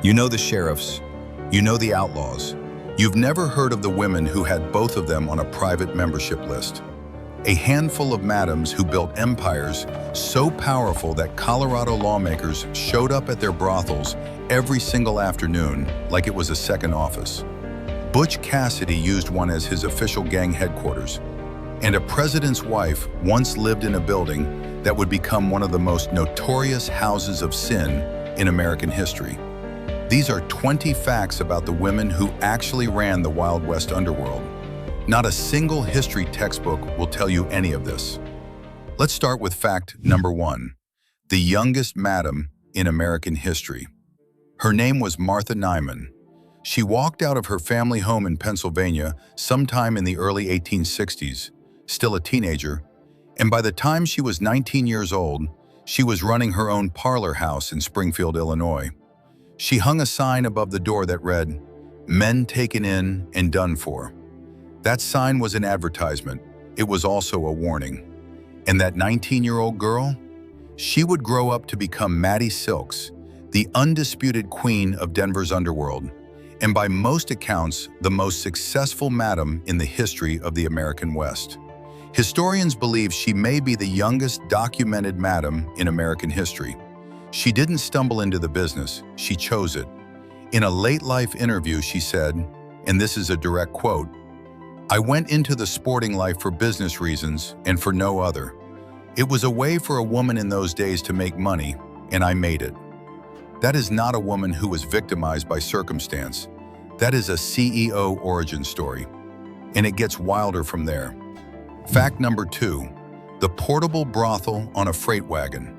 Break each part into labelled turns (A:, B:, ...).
A: You know the sheriffs, you know the outlaws. You've never heard of the women who had both of them on a private membership list. A handful of madams who built empires so powerful that Colorado lawmakers showed up at their brothels every single afternoon like it was a second office. Butch Cassidy used one as his official gang headquarters, and a president's wife once lived in a building that would become one of the most notorious houses of sin in American history. These are 20 facts about the women who actually ran the Wild West underworld. Not a single history textbook will tell you any of this. Let's start with fact number 1, the youngest madam in American history. Her name was Martha Nyman. She walked out of her family home in Pennsylvania sometime in the early 1860s, still a teenager, and by the time she was 19 years old, she was running her own parlor house in Springfield, Illinois. She hung a sign above the door that read, "Men taken in and done for." That sign was an advertisement. It was also a warning. And that 19-year-old girl? She would grow up to become Maddie Silks, the undisputed queen of Denver's underworld, and by most accounts, the most successful madam in the history of the American West. Historians believe she may be the youngest documented madam in American history. She didn't stumble into the business, she chose it. In a late-life interview, she said, and this is a direct quote, "I went into the sporting life for business reasons and for no other. It was a way for a woman in those days to make money, and I made it." That is not a woman who was victimized by circumstance. That is a CEO origin story. And it gets wilder from there. Fact number 2, the portable brothel on a freight wagon.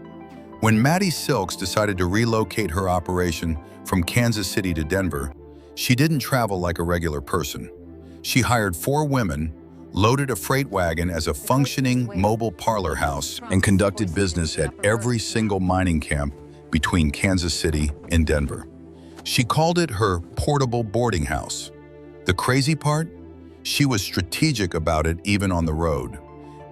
A: When Maddie Silks decided to relocate her operation from Kansas City to Denver, she didn't travel like a regular person. She hired 4 women, loaded a freight wagon as a functioning mobile parlor house, and conducted business at every single mining camp between Kansas City and Denver. She called it her portable boarding house. The crazy part? She was strategic about it even on the road.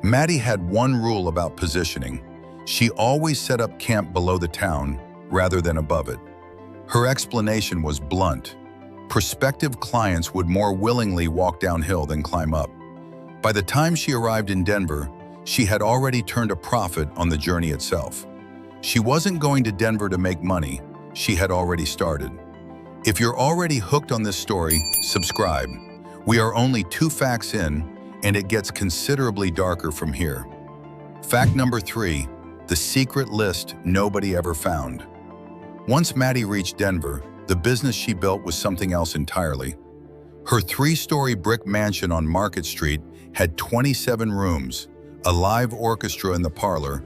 A: Maddie had one rule about positioning. She always set up camp below the town rather than above it. Her explanation was blunt. Prospective clients would more willingly walk downhill than climb up. By the time she arrived in Denver, she had already turned a profit on the journey itself. She wasn't going to Denver to make money, she had already started. If you're already hooked on this story, subscribe. We are only 2 facts in, and it gets considerably darker from here. Fact number 3, the secret list nobody ever found. Once Maddie reached Denver, the business she built was something else entirely. Her 3-story brick mansion on Market Street had 27 rooms, a live orchestra in the parlor,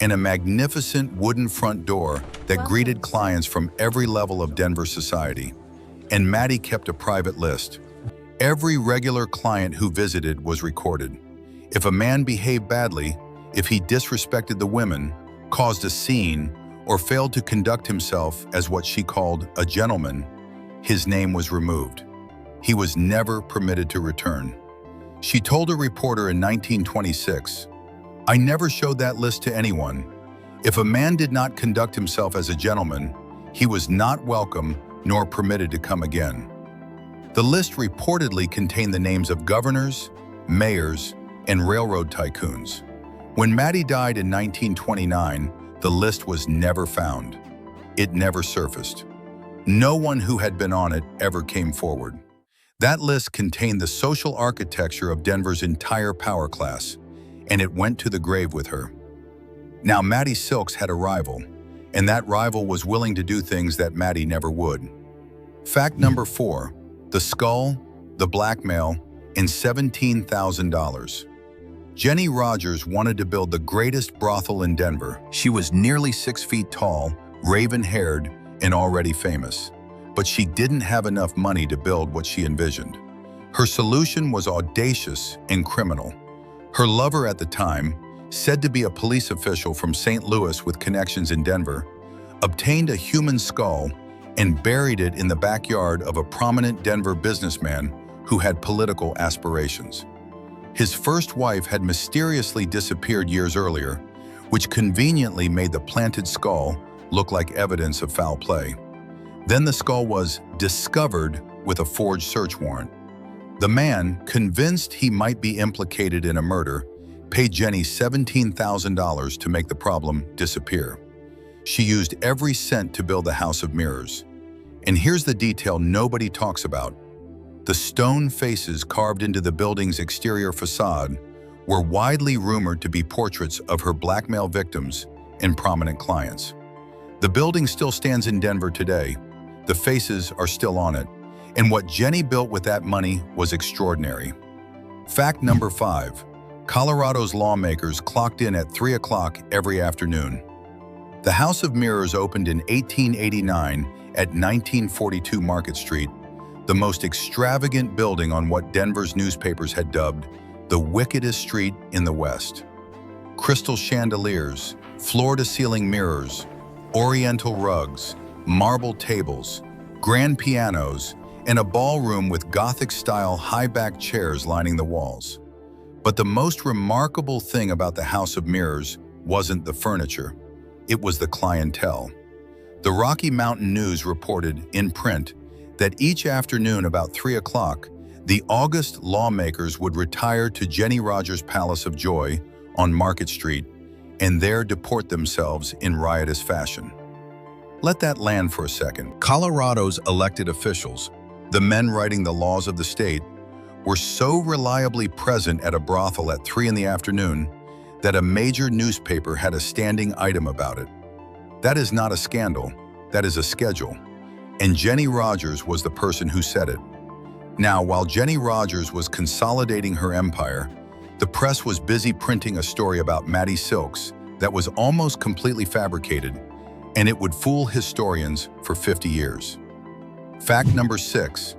A: and a magnificent wooden front door that greeted clients from every level of Denver society. And Maddie kept a private list. Every regular client who visited was recorded. If a man behaved badly, if he disrespected the women, caused a scene, or failed to conduct himself as what she called a gentleman, his name was removed. He was never permitted to return. She told a reporter in 1926, "I never showed that list to anyone. If a man did not conduct himself as a gentleman, he was not welcome nor permitted to come again." The list reportedly contained the names of governors, mayors, and railroad tycoons. When Maddie died in 1929, the list was never found. It never surfaced. No one who had been on it ever came forward. That list contained the social architecture of Denver's entire power class, and it went to the grave with her. Now Maddie Silks had a rival, and that rival was willing to do things that Maddie never would. Fact number 4, the skull, the blackmail, and $17,000. Jennie Rogers wanted to build the greatest brothel in Denver. She was nearly 6 feet tall, raven-haired, and already famous. But she didn't have enough money to build what she envisioned. Her solution was audacious and criminal. Her lover at the time, said to be a police official from St. Louis with connections in Denver, obtained a human skull and buried it in the backyard of a prominent Denver businessman who had political aspirations. His first wife had mysteriously disappeared years earlier, which conveniently made the planted skull look like evidence of foul play. Then the skull was discovered with a forged search warrant. The man, convinced he might be implicated in a murder, paid Jennie $17,000 to make the problem disappear. She used every cent to build the House of Mirrors. And here's the detail nobody talks about. The stone faces carved into the building's exterior facade were widely rumored to be portraits of her blackmail victims and prominent clients. The building still stands in Denver today. The faces are still on it. And what Jennie built with that money was extraordinary. Fact number 5. Colorado's lawmakers clocked in at 3 o'clock every afternoon. The House of Mirrors opened in 1889 at 1942 Market Street, the most extravagant building on what Denver's newspapers had dubbed the wickedest street in the West. Crystal chandeliers, floor-to-ceiling mirrors, oriental rugs, marble tables, grand pianos, and a ballroom with Gothic-style high-backed chairs lining the walls. But the most remarkable thing about the House of Mirrors wasn't the furniture. It was the clientele. The Rocky Mountain News reported in print that each afternoon about 3 o'clock, the august lawmakers would retire to Jennie Rogers' Palace of Joy on Market Street and there deport themselves in riotous fashion. Let that land for a second. Colorado's elected officials, the men writing the laws of the state, were so reliably present at a brothel at 3 in the afternoon that a major newspaper had a standing item about it. That is not a scandal, that is a schedule. And Jennie Rogers was the person who said it. Now, while Jennie Rogers was consolidating her empire, the press was busy printing a story about Maddie Silks that was almost completely fabricated, and it would fool historians for 50 years. Fact number 6.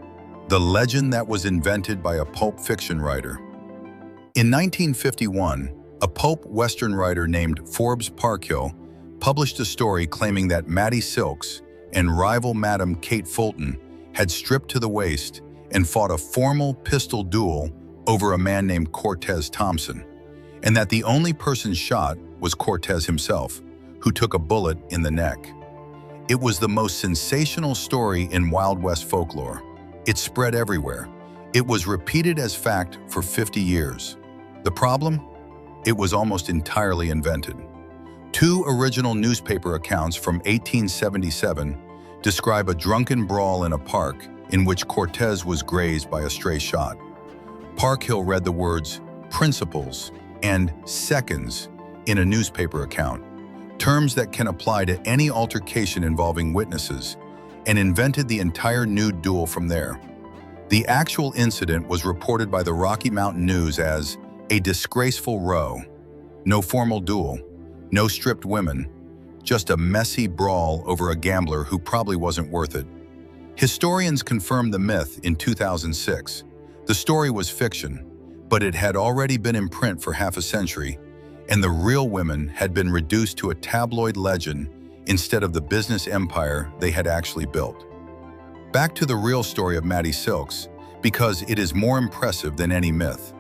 A: The legend that was invented by a pulp fiction writer. In 1951, a pulp Western writer named Forbes Parkhill published a story claiming that Maddie Silks and rival Madam Kate Fulton had stripped to the waist and fought a formal pistol duel over a man named Cortez Thompson, and that the only person shot was Cortez himself, who took a bullet in the neck. It was the most sensational story in Wild West folklore. It spread everywhere. It was repeated as fact for 50 years. The problem? It was almost entirely invented. 2 original newspaper accounts from 1877 describe a drunken brawl in a park in which Cortez was grazed by a stray shot. Parkhill read the words principles and seconds in a newspaper account, terms that can apply to any altercation involving witnesses, and invented the entire nude duel from there. The actual incident was reported by the Rocky Mountain News as a disgraceful row. No formal duel, no stripped women, just a messy brawl over a gambler who probably wasn't worth it. Historians confirmed the myth in 2006. The story was fiction, but it had already been in print for half a century, and the real women had been reduced to a tabloid legend instead of the business empire they had actually built. Back to the real story of Maddie Silks, because it is more impressive than any myth.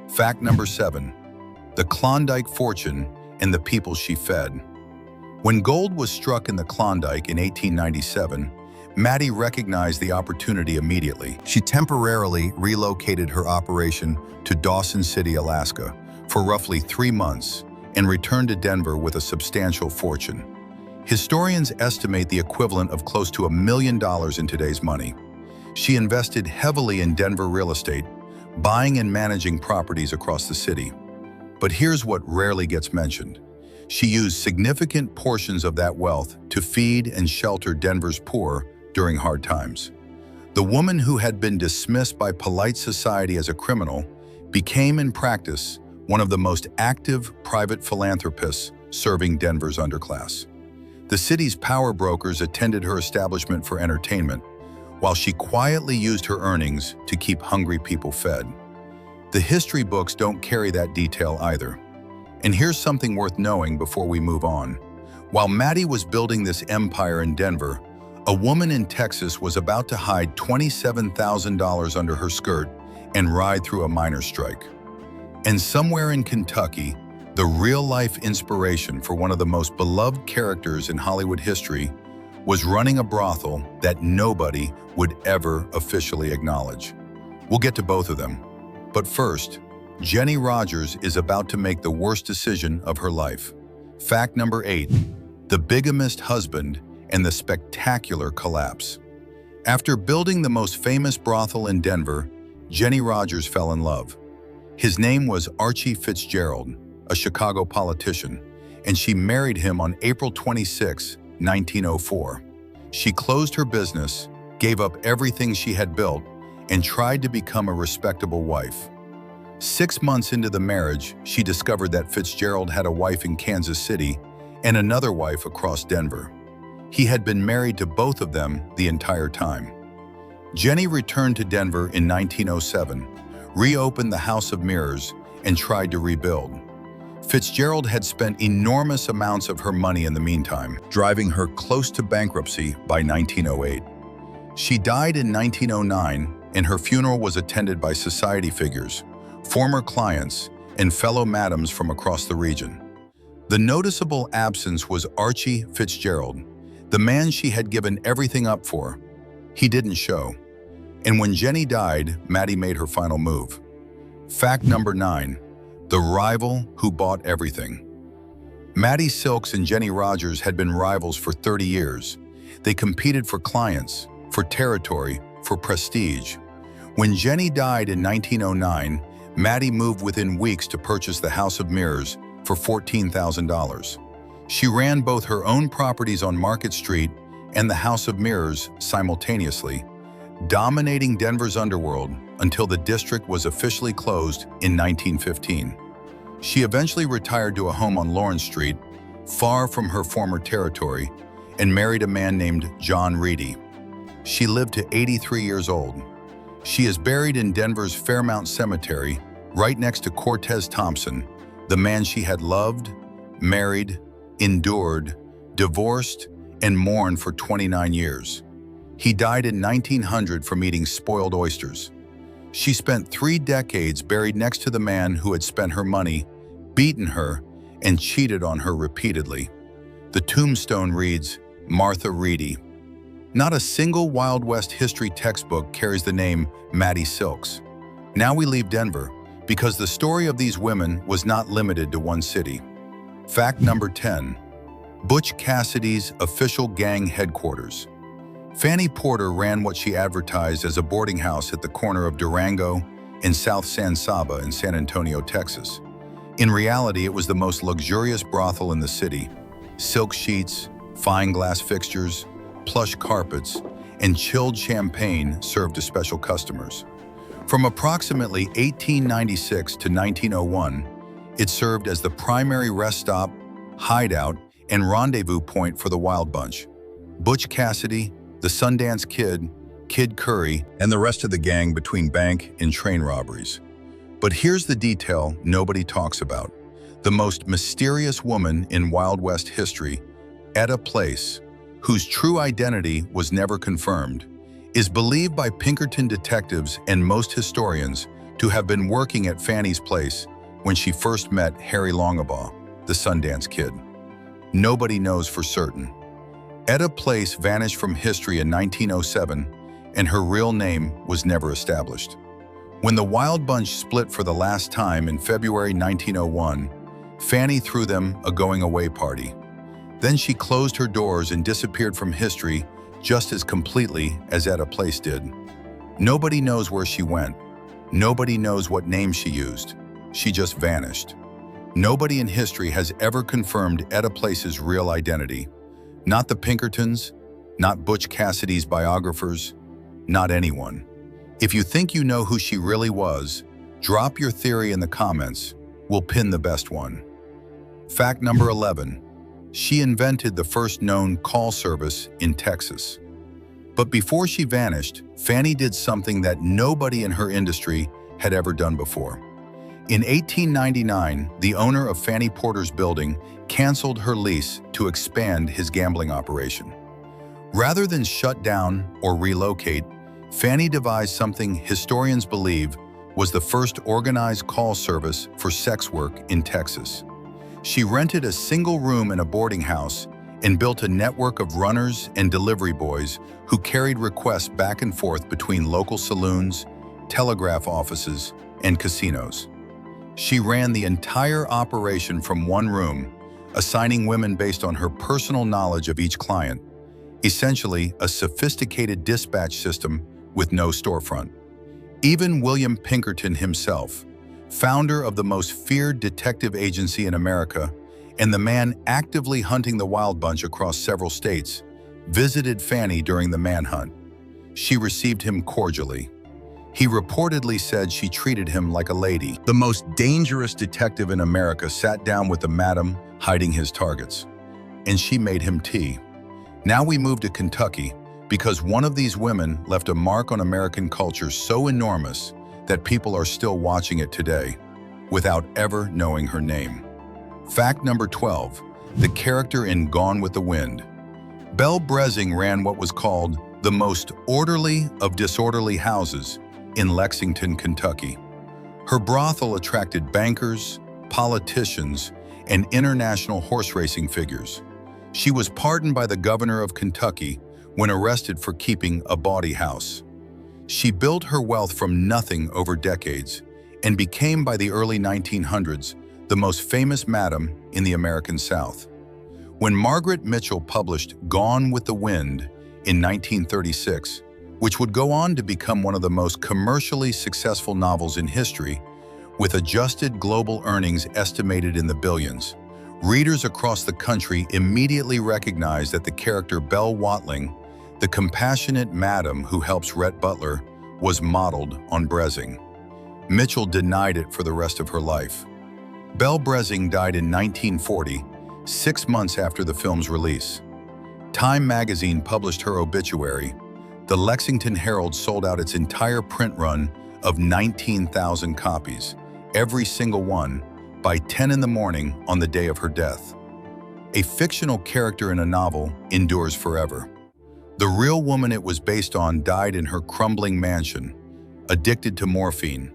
A: Fact number 7. The Klondike Fortune and the people she fed. When gold was struck in the Klondike in 1897, Maddie recognized the opportunity immediately. She temporarily relocated her operation to Dawson City, Alaska, for roughly 3 months and returned to Denver with a substantial fortune. Historians estimate the equivalent of close to $1 million in today's money. She invested heavily in Denver real estate, buying and managing properties across the city. But here's what rarely gets mentioned. She used significant portions of that wealth to feed and shelter Denver's poor during hard times. The woman who had been dismissed by polite society as a criminal became in practice one of the most active private philanthropists serving Denver's underclass. The city's power brokers attended her establishment for entertainment, while she quietly used her earnings to keep hungry people fed. The history books don't carry that detail either. And here's something worth knowing before we move on. While Maddie was building this empire in Denver, a woman in Texas was about to hide $27,000 under her skirt and ride through a miners' strike. And somewhere in Kentucky, the real-life inspiration for one of the most beloved characters in Hollywood history was running a brothel that nobody would ever officially acknowledge. We'll get to both of them. But first, Jennie Rogers is about to make the worst decision of her life. Fact number 8, the bigamist husband and the spectacular collapse. After building the most famous brothel in Denver, Jennie Rogers fell in love. His name was Archie Fitzgerald, a Chicago politician, and she married him on April 26, 1904. She closed her business, gave up everything she had built, and tried to become a respectable wife. 6 months into the marriage, she discovered that Fitzgerald had a wife in Kansas City and another wife across Denver. He had been married to both of them the entire time. Jennie returned to Denver in 1907, reopened the House of Mirrors, and tried to rebuild. Fitzgerald had spent enormous amounts of her money in the meantime, driving her close to bankruptcy by 1908. She died in 1909, and her funeral was attended by society figures, former clients, and fellow madams from across the region. The noticeable absence was Archie Fitzgerald, the man she had given everything up for. He didn't show. And when Jennie died, Maddie made her final move. Fact number 9, the rival who bought everything. Maddie Silks and Jennie Rogers had been rivals for 30 years. They competed for clients, for territory, for prestige. When Jennie died in 1909, Maddie moved within weeks to purchase the House of Mirrors for $14,000. She ran both her own properties on Market Street and the House of Mirrors simultaneously, dominating Denver's underworld until the district was officially closed in 1915. She eventually retired to a home on Lawrence Street, far from her former territory, and married a man named John Reedy. She lived to 83 years old. She is buried in Denver's Fairmount Cemetery, right next to Cortez Thompson, the man she had loved, married, endured, divorced, and mourned for 29 years. He died in 1900 from eating spoiled oysters. She spent 3 decades buried next to the man who had spent her money, beaten her, and cheated on her repeatedly. The tombstone reads, Martha Reedy. Not a single Wild West history textbook carries the name Maddie Silks. Now we leave Denver, because the story of these women was not limited to one city. Fact number 10, Butch Cassidy's official gang headquarters. Fanny Porter ran what she advertised as a boarding house at the corner of Durango and South San Saba in San Antonio, Texas. In reality, it was the most luxurious brothel in the city. Silk sheets, fine glass fixtures, plush carpets, and chilled champagne served to special customers. From approximately 1896 to 1901, it served as the primary rest stop, hideout, and rendezvous point for the Wild Bunch. Butch Cassidy, the Sundance Kid, Kid Curry, and the rest of the gang between bank and train robberies. But here's the detail nobody talks about. The most mysterious woman in Wild West history, Etta Place, whose true identity was never confirmed, is believed by Pinkerton detectives and most historians to have been working at Fanny's place when she first met Harry Longabaugh, the Sundance Kid. Nobody knows for certain. Etta Place vanished from history in 1907, and her real name was never established. When the Wild Bunch split for the last time in February 1901, Fanny threw them a going-away party. Then she closed her doors and disappeared from history just as completely as Etta Place did. Nobody knows where she went. Nobody knows what name she used. She just vanished. Nobody in history has ever confirmed Etta Place's real identity. Not the Pinkertons, not Butch Cassidy's biographers, not anyone. If you think you know who she really was, drop your theory in the comments. We'll pin the best one. Fact number 11. She invented the first known call service in Texas. But before she vanished, Fanny did something that nobody in her industry had ever done before. In 1899, the owner of Fanny Porter's building canceled her lease to expand his gambling operation. Rather than shut down or relocate, Fanny devised something historians believe was the first organized call service for sex work in Texas. She rented a single room in a boarding house and built a network of runners and delivery boys who carried requests back and forth between local saloons, telegraph offices, and casinos. She ran the entire operation from one room, assigning women based on her personal knowledge of each client, essentially a sophisticated dispatch system with no storefront. Even William Pinkerton himself, founder of the most feared detective agency in America and the man actively hunting the Wild Bunch across several states, visited Fanny during the manhunt. She received him cordially. He reportedly said she treated him like a lady. The most dangerous detective in America sat down with the madam hiding his targets, and she made him tea. Now we move to Kentucky because one of these women left a mark on American culture so enormous that people are still watching it today without ever knowing her name. Fact number 12, the character in Gone with the Wind. Belle Brezing ran what was called the most orderly of disorderly houses in Lexington, Kentucky. Her brothel attracted bankers, politicians, and international horse racing figures. She was pardoned by the governor of Kentucky when arrested for keeping a bawdy house. She built her wealth from nothing over decades and became, by the early 1900s, the most famous madam in the American South. When Margaret Mitchell published Gone with the Wind in 1936, which would go on to become one of the most commercially successful novels in history, with adjusted global earnings estimated in the billions, readers across the country immediately recognized that the character Belle Watling, the compassionate madam who helps Rhett Butler, was modeled on Brezing. Mitchell denied it for the rest of her life. Belle Brezing died in 1940, 6 months after the film's release. Time magazine published her obituary. The Lexington Herald sold out its entire print run of 19,000 copies, every single one, by 10 in the morning on the day of her death. A fictional character in a novel endures forever. The real woman it was based on died in her crumbling mansion, addicted to morphine,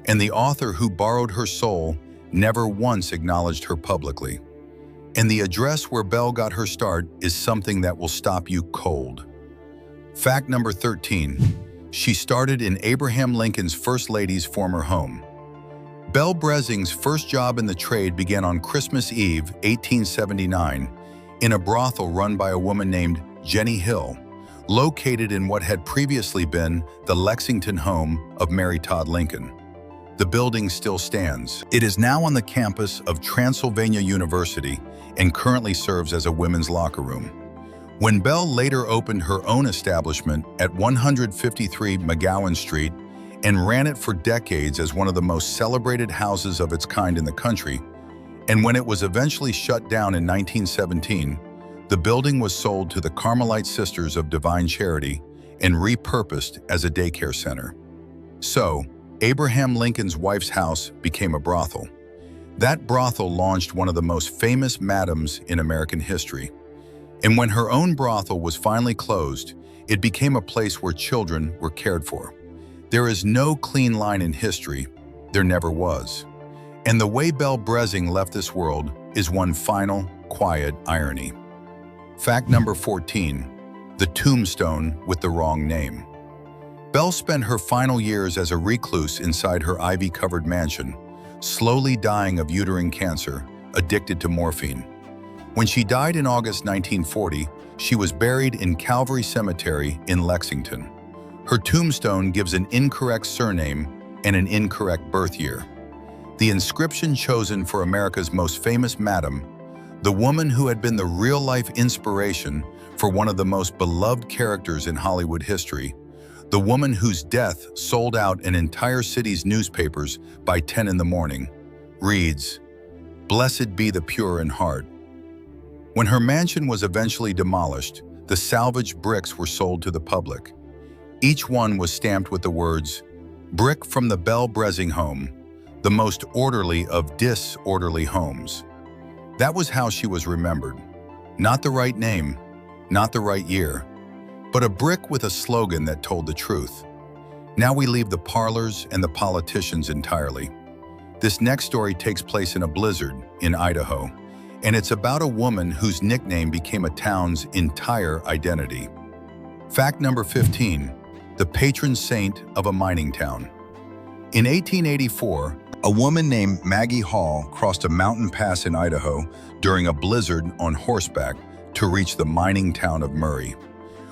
A: and the author who borrowed her soul never once acknowledged her publicly. And the address where Belle got her start is something that will stop you cold. Fact number 13, she started in Abraham Lincoln's First Lady's former home. Belle Brezing's first job in the trade began on Christmas Eve, 1879, in a brothel run by a woman named Jennie Hill, located in what had previously been the Lexington home of Mary Todd Lincoln. The building still stands. It is now on the campus of Transylvania University and currently serves as a women's locker room. When Belle later opened her own establishment at 153 McGowan Street and ran it for decades as one of the most celebrated houses of its kind in the country, and when it was eventually shut down in 1917, the building was sold to the Carmelite Sisters of Divine Charity and repurposed as a daycare center. So, Abraham Lincoln's wife's house became a brothel. That brothel launched one of the most famous madams in American history. And when her own brothel was finally closed, it became a place where children were cared for. There is no clean line in history. There never was. And the way Belle Brezing left this world is one final, quiet irony. Fact number 14, the Tombstone with the wrong name. Belle spent her final years as a recluse inside her ivy-covered mansion, slowly dying of uterine cancer, addicted to morphine. When she died in August 1940, she was buried in Calvary Cemetery in Lexington. Her tombstone gives an incorrect surname and an incorrect birth year. The inscription chosen for America's most famous madam, the woman who had been the real-life inspiration for one of the most beloved characters in Hollywood history, the woman whose death sold out an entire city's newspapers by 10 in the morning, reads, "Blessed be the pure in heart." When her mansion was eventually demolished, the salvaged bricks were sold to the public. Each one was stamped with the words, "Brick from the Belle Brezing home, the most orderly of disorderly homes." That was how she was remembered. Not the right name, not the right year, but a brick with a slogan that told the truth. Now we leave the parlors and the politicians entirely. This next story takes place in a blizzard in Idaho, and it's about a woman whose nickname became a town's entire identity. Fact number 15, the patron saint of a mining town. In 1884, a woman named Maggie Hall crossed a mountain pass in Idaho during a blizzard on horseback to reach the mining town of Murray.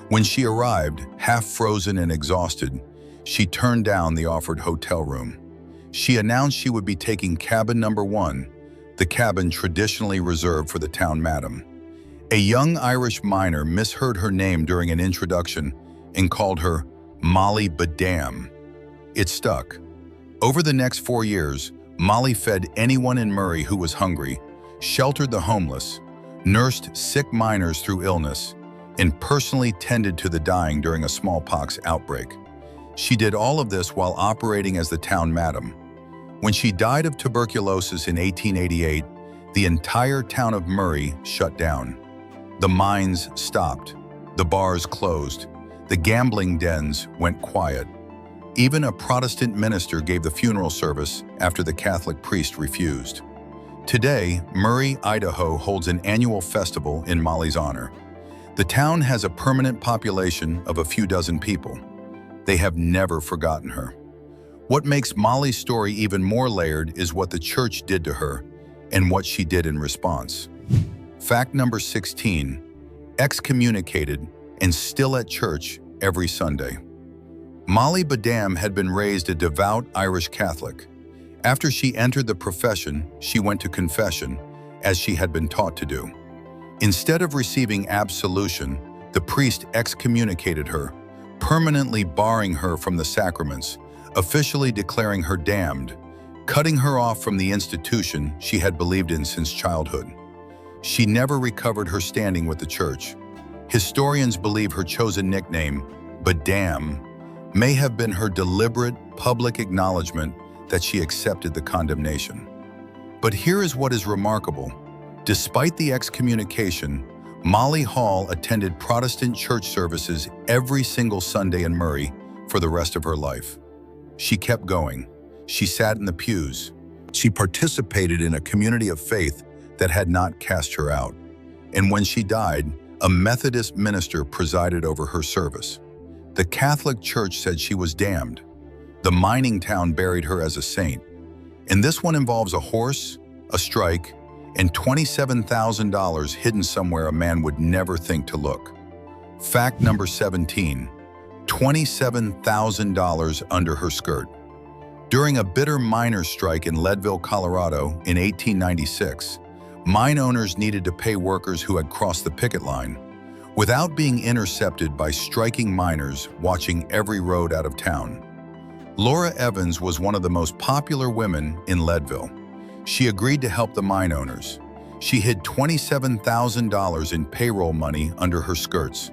A: When she arrived, half frozen and exhausted, she turned down the offered hotel room. She announced she would be taking cabin number 1, the cabin traditionally reserved for the town madam. A young Irish miner misheard her name during an introduction and called her Molly Badam. It stuck. Over the next 4 years, Molly fed anyone in Murray who was hungry, sheltered the homeless, nursed sick miners through illness, and personally tended to the dying during a smallpox outbreak. She did all of this while operating as the town madam. When she died of tuberculosis in 1888, the entire town of Murray shut down. The mines stopped, the bars closed, the gambling dens went quiet. Even a Protestant minister gave the funeral service after the Catholic priest refused. Today, Murray, Idaho holds an annual festival in Molly's honor. The town has a permanent population of a few dozen people. They have never forgotten her. What makes Molly's story even more layered is what the church did to her and what she did in response. Fact number 16, excommunicated and still at church every Sunday. Molly Badam had been raised a devout Irish Catholic. After she entered the profession, she went to confession, as she had been taught to do. Instead of receiving absolution, the priest excommunicated her, permanently barring her from the sacraments, officially declaring her damned, cutting her off from the institution she had believed in since childhood. She never recovered her standing with the church. Historians believe her chosen nickname, Badam, may have been her deliberate public acknowledgement that she accepted the condemnation. But here is what is remarkable. Despite the excommunication, Molly Hall attended Protestant church services every single Sunday in Murray for the rest of her life. She kept going. She sat in the pews. She participated in a community of faith that had not cast her out. And when she died, a Methodist minister presided over her service. The Catholic Church said she was damned. The mining town buried her as a saint. And this one involves a horse, a strike, and $27,000 hidden somewhere a man would never think to look. Fact number 17, $27,000 under her skirt. During a bitter miners' strike in Leadville, Colorado in 1896, mine owners needed to pay workers who had crossed the picket line without being intercepted by striking miners watching every road out of town. Laura Evans was one of the most popular women in Leadville. She agreed to help the mine owners. She hid $27,000 in payroll money under her skirts,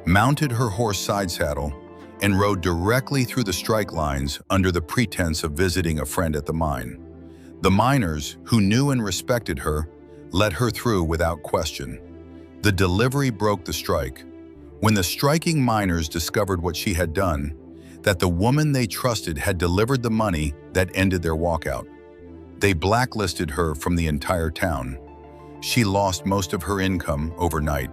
A: mounted her horse side saddle, and rode directly through the strike lines under the pretense of visiting a friend at the mine. The miners, who knew and respected her, let her through without question. The delivery broke the strike. When the striking miners discovered what she had done, that the woman they trusted had delivered the money that ended their walkout, they blacklisted her from the entire town. She lost most of her income overnight.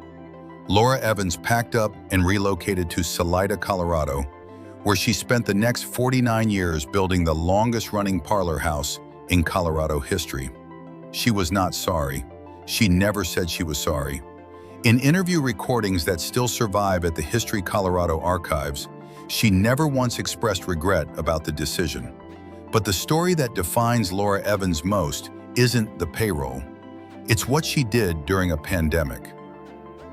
A: Laura Evans packed up and relocated to Salida, Colorado, where she spent the next 49 years building the longest-running parlor house in Colorado history. She was not sorry. She never said she was sorry. In interview recordings that still survive at the History Colorado archives, she never once expressed regret about the decision. But the story that defines Laura Evans most isn't the payroll. It's what she did during a pandemic.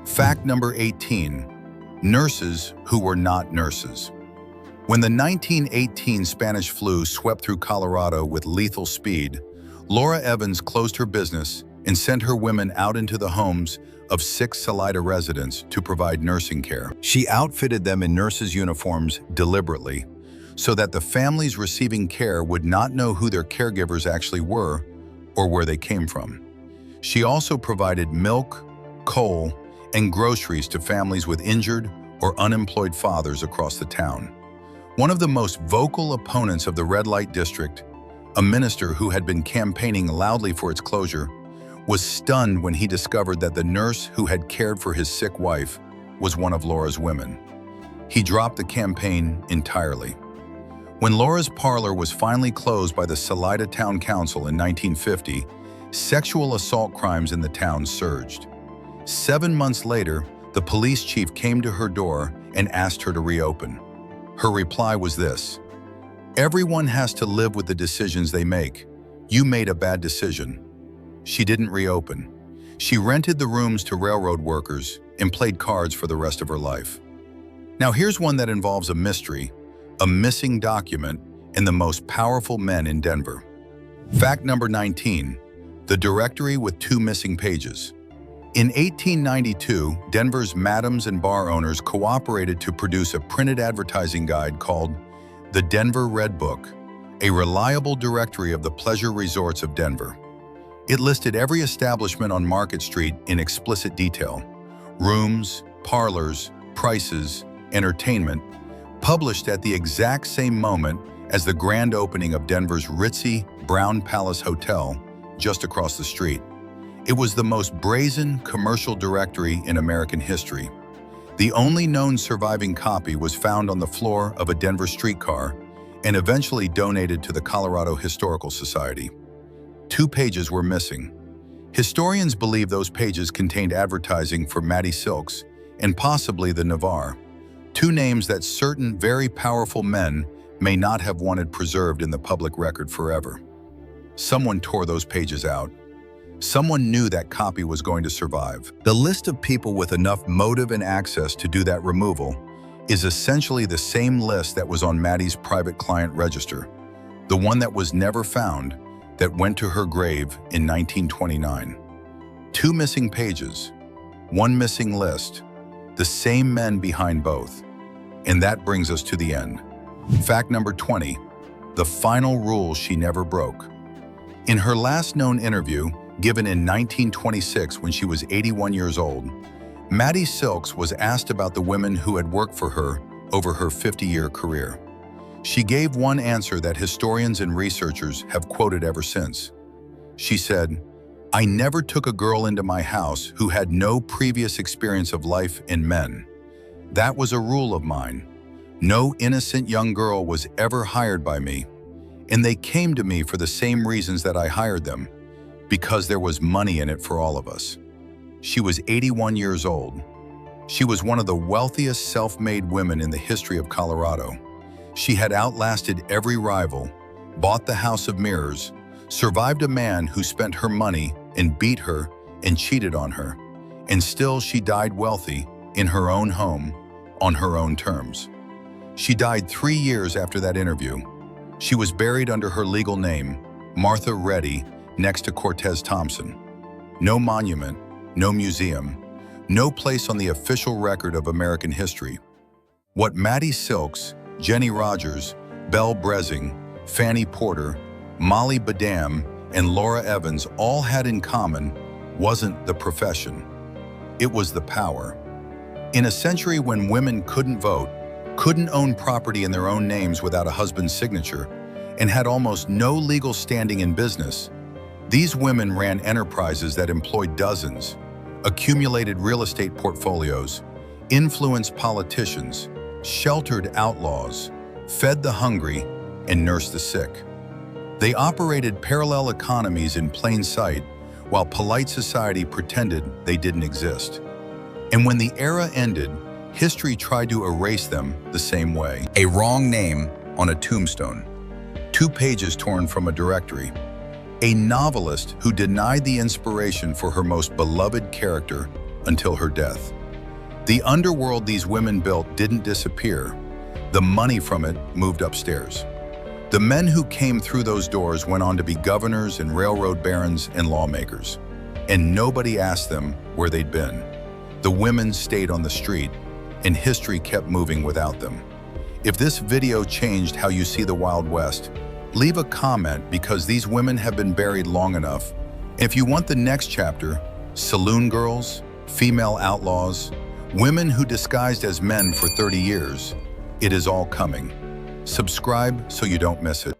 A: Fact number 18, nurses who were not nurses. When the 1918 Spanish flu swept through Colorado with lethal speed, Laura Evans closed her business and sent her women out into the homes of 6 Salida residents to provide nursing care. She outfitted them in nurses' uniforms deliberately, so that the families receiving care would not know who their caregivers actually were or where they came from. She also provided milk, coal, and groceries to families with injured or unemployed fathers across the town. One of the most vocal opponents of the red light district, a minister who had been campaigning loudly for its closure, was stunned when he discovered that the nurse who had cared for his sick wife was one of Laura's women. He dropped the campaign entirely. When Laura's parlor was finally closed by the Salida Town Council in 1950, sexual assault crimes in the town surged. 7 months later, the police chief came to her door and asked her to reopen. Her reply was this: "Everyone has to live with the decisions they make. You made a bad decision." She didn't reopen. She rented the rooms to railroad workers and played cards for the rest of her life. Now here's one that involves a mystery, a missing document, and the most powerful men in Denver. Fact number 19, the directory with 2 missing pages. In 1892, Denver's madams and bar owners cooperated to produce a printed advertising guide called the Denver Red Book, a reliable directory of the pleasure resorts of Denver. It listed every establishment on Market Street in explicit detail: rooms, parlors, prices, entertainment, published at the exact same moment as the grand opening of Denver's ritzy Brown Palace Hotel just across the street. It was the most brazen commercial directory in American history. The only known surviving copy was found on the floor of a Denver streetcar and eventually donated to the Colorado Historical Society. 2 pages were missing. Historians believe those pages contained advertising for Maddie Silks and possibly the Navarre, 2 names that certain very powerful men may not have wanted preserved in the public record forever. Someone tore those pages out. Someone knew that copy was going to survive. The list of people with enough motive and access to do that removal is essentially the same list that was on Maddie's private client register, the one that was never found, that went to her grave in 1929. 2 missing pages, 1 missing list, the same men behind both. And that brings us to the end. Fact number 20, the final rule she never broke. In her last known interview, given in 1926 when she was 81 years old, Maddie Silks was asked about the women who had worked for her over her 50-year career. She gave one answer that historians and researchers have quoted ever since. She said, "I never took a girl into my house who had no previous experience of life in men. That was a rule of mine. No innocent young girl was ever hired by me, and they came to me for the same reasons that I hired them, because there was money in it for all of us." She was 81 years old. She was one of the wealthiest self-made women in the history of Colorado. She had outlasted every rival, bought the House of Mirrors, survived a man who spent her money and beat her and cheated on her, and still she died wealthy in her own home on her own terms. She died 3 years after that interview. She was buried under her legal name, Martha Reddy, next to Cortez Thompson. No monument, no museum, no place on the official record of American history. What Maddie Silks, Jennie Rogers, Belle Brezing, Fanny Porter, Molly Badam, and Laura Evans all had in common wasn't the profession. It was the power. In a century when women couldn't vote, couldn't own property in their own names without a husband's signature, and had almost no legal standing in business, these women ran enterprises that employed dozens, accumulated real estate portfolios, influenced politicians, sheltered outlaws, fed the hungry, and nursed the sick. They operated parallel economies in plain sight while polite society pretended they didn't exist. And when the era ended, history tried to erase them the same way. A wrong name on a tombstone. 2 pages torn from a directory. A novelist who denied the inspiration for her most beloved character until her death. The underworld these women built didn't disappear. The money from it moved upstairs. The men who came through those doors went on to be governors and railroad barons and lawmakers. And nobody asked them where they'd been. The women stayed on the street, and history kept moving without them. If this video changed how you see the Wild West, leave a comment, because these women have been buried long enough. If you want the next chapter, saloon girls, female outlaws, women who disguised as men for 30 years, it is all coming. Subscribe so you don't miss it.